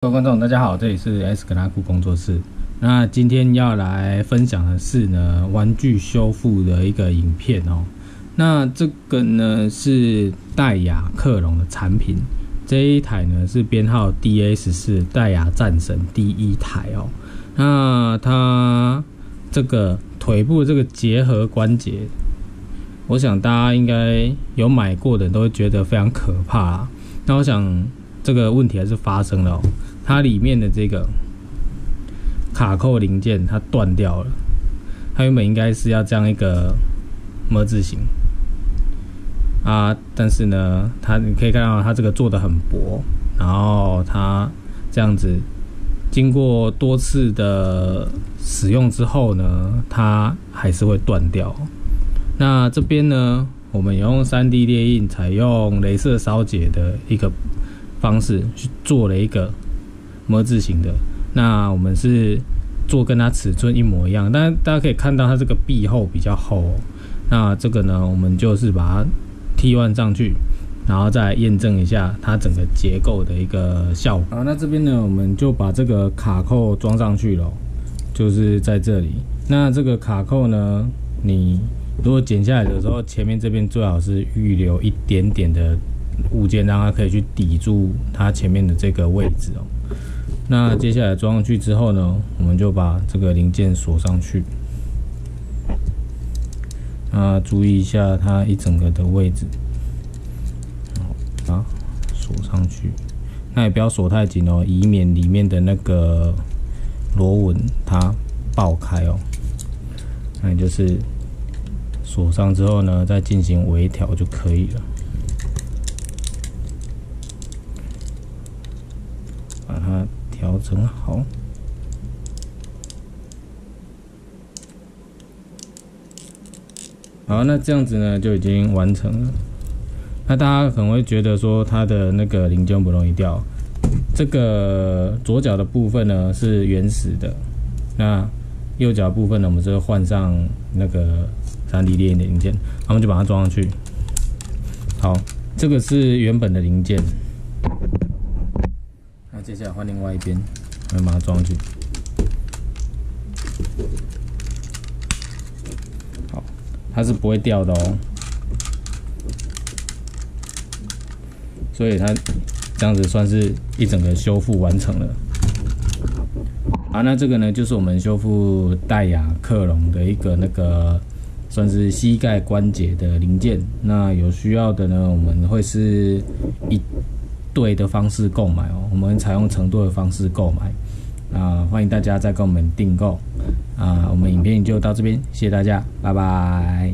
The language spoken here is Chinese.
各位观众，大家好，这里是 S 格拉库工作室。那今天要来分享的是呢，玩具修复的一个影片哦。那这个呢是戴雅克隆的产品，这一台呢是编号 DA14戴雅战神第一台哦。那它这个腿部这个结合关节，我想大家应该有买过的人都会觉得非常可怕啦。那我想这个问题还是发生了哦。它里面的这个卡扣零件它断掉了，它原本应该是要这样一个么字形啊，但是呢，你可以看到它这个做的很薄，然后它这样子经过多次的使用之后呢，它还是会断掉。那这边呢，我们用 3D 列印，采用雷射烧结的一个方式去做了一个么字形的，那我们是做跟它尺寸一模一样，但大家可以看到它这个壁厚比较厚哦。那这个呢，我们就是把它替换上去，然后再验证一下它整个结构的一个效果。好，那这边呢，我们就把这个卡扣装上去了，就是在这里。那这个卡扣呢，你如果剪下来的时候，前面这边最好是预留一点点的物件，让它可以去抵住它前面的这个位置哦。那接下来装上去之后呢，我们就把这个零件锁上去。注意一下它一整个的位置，好，锁上去。那也不要锁太紧哦，以免里面的那个螺纹它爆开哦。那也就是锁上之后呢，再进行微调就可以了。把它调整好。好，那这样子呢就已经完成了。那大家可能会觉得说它的那个零件不容易掉。这个左脚的部分呢是原始的，那右脚的部分呢我们是换上那个 3D 列印的零件，我们就把它装上去。好，这个是原本的零件。那接下来换另外一边，我们把它装上去。好，它是不会掉的哦，所以它这样子算是一整个修复完成了。好，那这个呢，就是我们修复戴雅克隆的一个那个算是膝盖关节的零件。那有需要的呢，我们会是一对的方式购买哦，我们采用成对的方式购买欢迎大家再跟我们订购我们影片就到这边，谢谢大家，拜拜。